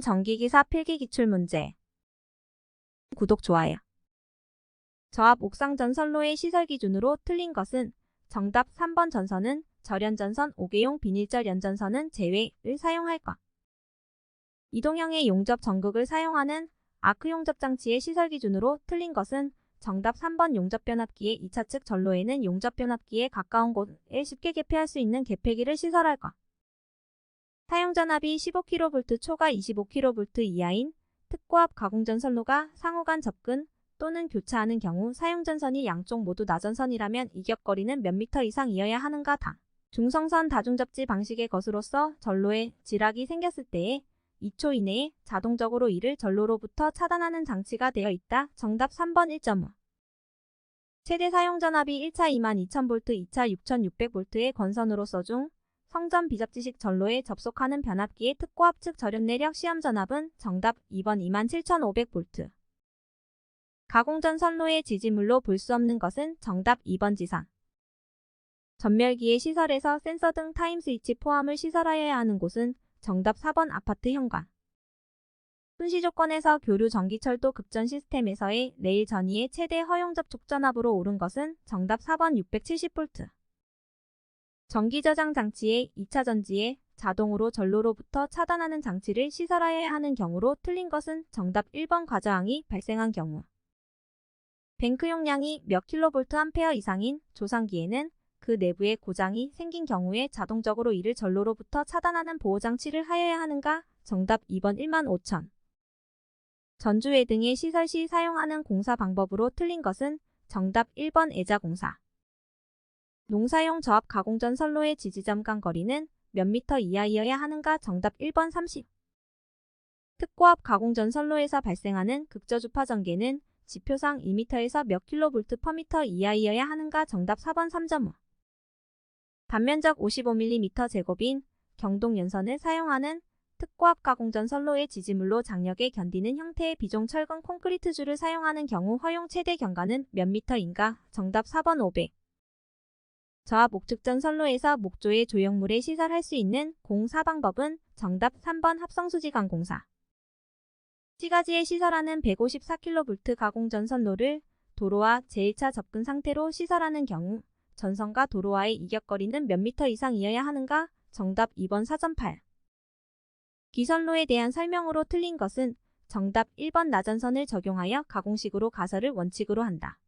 전기기사 필기기출문제. 구독, 좋아요. 저압 옥상 전선로의 시설 기준으로 틀린 것은 정답 3번 전선은 절연전선 5개용 비닐절 연전선은 제외를 사용할 것. 이동형의 용접 전극을 사용하는 아크 용접 장치의 시설 기준으로 틀린 것은 정답 3번 용접 변압기의 2차 측 전로에는 용접 변압기에 가까운 곳에 쉽게 개폐할 수 있는 개폐기를 시설할 것. 사용 전압이 15kV 초과 25kV 이하인 특고압 가공전선로가 상호간 접근 또는 교차하는 경우 사용전선이 양쪽 모두 나전선이라면 이격거리는 몇 미터 이상이어야 하는가. 중성선 다중접지 방식의 것으로서 전로에 지락이 생겼을 때에 2초 이내에 자동적으로 이를 전로로부터 차단하는 장치가 되어 있다. 정답 3번 1.5. 최대 사용 전압이 1차 22,000V, 2차 6,600V의 건선으로서 중 성전 비접지식 전로에 접속하는 변압기의 특고압 측 절연 내력 시험 전압은 정답 2번 27,500V. 가공전 선로의 지지물로 볼 수 없는 것은 정답 2번 지상. 전멸기의 시설에서 센서 등 타임 스위치 포함을 시설하여야 하는 곳은 정답 4번 아파트 현관. 순시 조건에서 교류 전기철도 급전 시스템에서의 레일 전이의 최대 허용 접촉 전압으로 오른 것은 정답 4번 670V. 전기 저장 장치의 2차 전지에 자동으로 전로로부터 차단하는 장치를 시설하여야 하는 경우로 틀린 것은 정답 1번 과저항이 발생한 경우. 뱅크 용량이 몇 kVA 이상인 조상기에는 그 내부에 고장이 생긴 경우에 자동적으로 이를 전로로부터 차단하는 보호장치를 하여야 하는가? 정답 2번 15,000. 전주회 등의 시설 시 사용하는 공사 방법으로 틀린 것은 정답 1번 애자공사. 농사용 저압 가공전 선로의 지지점 간 거리는 몇 미터 이하이어야 하는가? 정답 1번 30. 특고압 가공전 선로에서 발생하는 극저주파 전개는 지표상 2m에서 몇 kV/m 이하이어야 하는가? 정답 4번 3.5. 단면적 55mm 제곱인 경동연선을 사용하는 특고압 가공전 선로의 지지물로 장력에 견디는 형태의 비종 철근 콘크리트 줄을 사용하는 경우 허용 최대 경과는 몇 미터인가? 정답 4번 500. 저압 목측전 선로에서 목조의 조형물에 시설할 수 있는 공사 방법은 정답 3번 합성수지관 공사. 시가지에 시설하는 154kV 가공전 선로를 도로와 제1차 접근 상태로 시설하는 경우 전선과 도로와의 이격거리는 몇 미터 이상이어야 하는가? 정답 2번 4.8. 기선로에 대한 설명으로 틀린 것은 정답 1번 나전선을 적용하여 가공식으로 가설을 원칙으로 한다.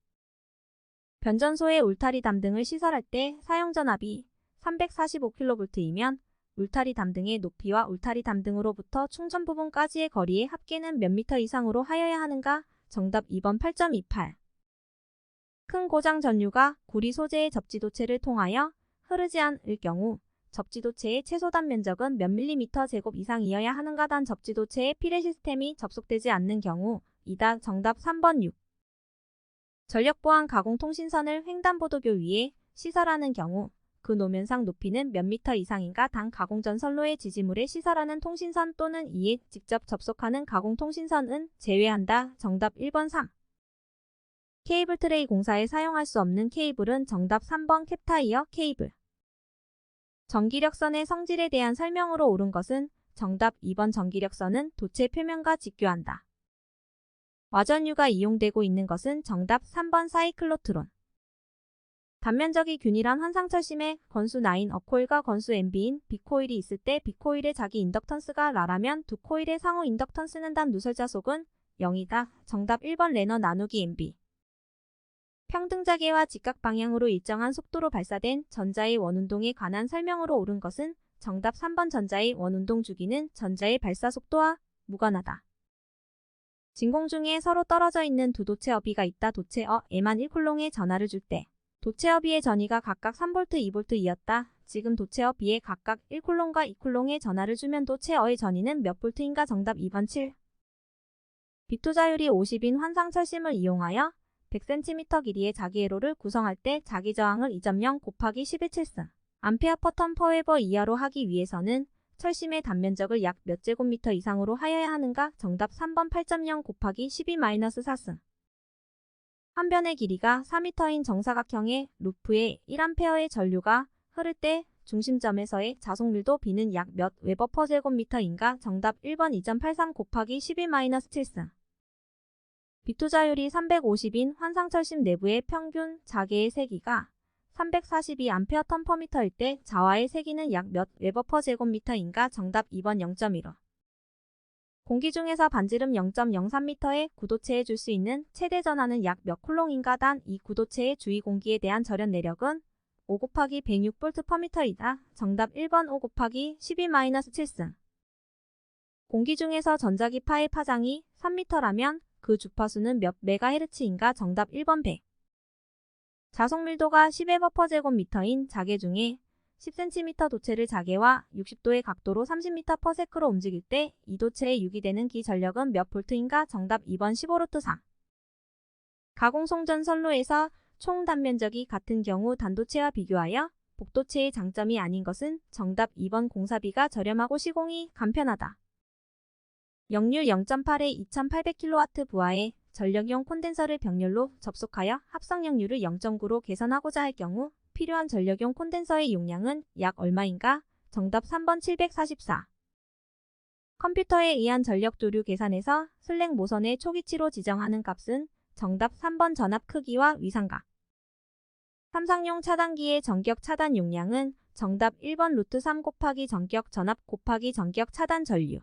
변전소에 울타리 담등을 시설할 때 사용 전압이 345kV이면 울타리 담등의 높이와 울타리 담등으로부터 충전 부분까지의 거리의 합계는 몇 미터 이상으로 하여야 하는가? 정답 2번 8.28. 큰 고장 전류가 구리 소재의 접지도체를 통하여 흐르지 않을 경우 접지도체의 최소 단면적은 몇 밀리미터 제곱 이상이어야 하는가? 단 접지도체에 피레 시스템이 접속되지 않는 경우 이다. 정답 3번 6. 전력보안 가공통신선을 횡단보도교 위에 시설하는 경우 그 노면상 높이는 몇 미터 이상인가? 단 가공전 선로의 지지물에 시설하는 통신선 또는 이에 직접 접속하는 가공통신선은 제외한다. 정답 1번 3. 케이블 트레이 공사에 사용할 수 없는 케이블은 정답 3번 캡타이어 케이블. 전기력선의 성질에 대한 설명으로 옳은 것은 정답 2번 전기력선은 도체 표면과 직교한다. 와전유가 이용되고 있는 것은 정답 3번 사이클로트론. 단면적이 균일한 환상철심에 건수 9 어코일과 건수 N비인 B코일이 있을 때 B코일의 자기 인덕턴스가 라라면 두 코일의 상호 인덕턴스는 단 누설자속은 0이다. 정답 1번 레너 나누기 NB. 평등자계와 직각 방향으로 일정한 속도로 발사된 전자의 원운동에 관한 설명으로 옳은 것은 정답 3번 전자의 원운동 주기는 전자의 발사 속도와 무관하다. 진공 중에 서로 떨어져 있는 두 도체어비가 있다. 도체어에만 1쿨롱의 전하를 줄 때 도체어비의 전위가 각각 3V, 2V이었다. 지금 도체어비에 각각 1쿨롱과 2쿨롱의 전하를 주면 도체어의 전위는 몇 볼트인가? 정답 2번 7. 비투자율이 50인 환상철심을 이용하여 100cm 길이의 자기회로를 구성할 때 자기저항을 2.0 곱하기 11.7승 암페어 퍼 턴 퍼웨버 이하로 하기 위해서는 철심의 단면적을 약 몇 제곱미터 이상으로 하여야 하는가? 정답 3번 8.0 곱하기 12-4승. 한 변의 길이가 4m인 정사각형의 루프에 1A의 전류가 흐를 때 중심점에서의 자속밀도 B는 약 몇 웨버/제곱미터인가? 정답 1번 2.83 곱하기 11-7승. 비투자율이 350인 환상철심 내부의 평균 자계의 세기가 342A 턴/m일 때 자와의 세기는 약 몇 웨버/제곱미터인가? 정답 2번 0.15. 공기 중에서 반지름 0.03m의 구도체에 줄 수 있는 최대 전하는 약 몇 쿨롱인가? 단 이 구도체의 주위 공기에 대한 절연 내력은 5 곱하기 106V/m이다. 정답 1번 5 곱하기 12-7승. 공기 중에서 전자기 파의 파장이 3m라면 그 주파수는 몇 메가헤르츠인가? 정답 1번 100. 자속밀도가 10웨버/제곱미터인 자계 중에 10cm 도체를 자계와 60도의 각도로 30m/s로 움직일 때 이 도체에 유기되는 기전력은 몇 볼트인가? 정답 2번 15루트 3. 가공송전 선로에서 총 단면적이 같은 경우 단도체와 비교하여 복도체의 장점이 아닌 것은? 정답 2번 공사비가 저렴하고 시공이 간편하다. 역률 0.8에 2800kW 부하의 전력용 콘덴서를 병렬로 접속하여 합성 역률을 0.9로 개선하고자 할 경우 필요한 전력용 콘덴서의 용량은 약 얼마인가? 정답 3번 744. 컴퓨터에 의한 전력 조류 계산에서 슬랙 모선의 초기치로 지정하는 값은? 정답 3번 전압 크기와 위상각. 삼상용 차단기의 전격 차단 용량은? 정답 1번 루트 3 곱하기 전격 전압 곱하기 전격 차단 전류.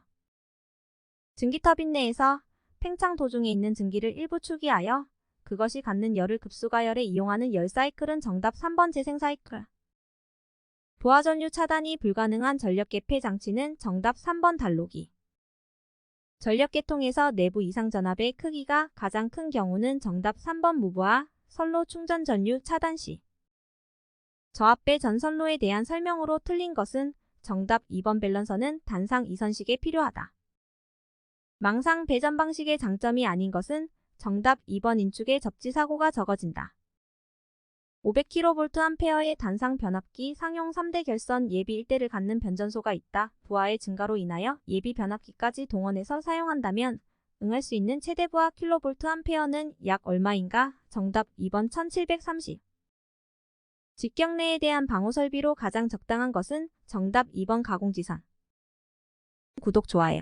증기 터빈 내에서 팽창 도중에 있는 증기를 일부 추기하여 그것이 갖는 열을 급수가열에 이용하는 열 사이클은? 정답 3번 재생 사이클. 부하전류 차단이 불가능한 전력 개폐 장치는? 정답 3번 단로기. 전력계통에서 내부 이상 전압의 크기가 가장 큰 경우는? 정답 3번 무부하 선로 충전 전류 차단 시. 저압배 전선로에 대한 설명으로 틀린 것은? 정답 2번 밸런서는 단상 이선식에 필요하다. 망상 배전 방식의 장점이 아닌 것은? 정답 2번 인축의 접지 사고가 적어진다. 500kVA의 단상 변압기 상용 3대 결선 예비 1대를 갖는 변전소가 있다. 부하의 증가로 인하여 예비 변압기까지 동원해서 사용한다면 응할 수 있는 최대 부하 kVA는 약 얼마인가? 정답 2번 1730. 직경내에 대한 방호 설비로 가장 적당한 것은? 정답 2번 가공지선. 구독, 좋아요.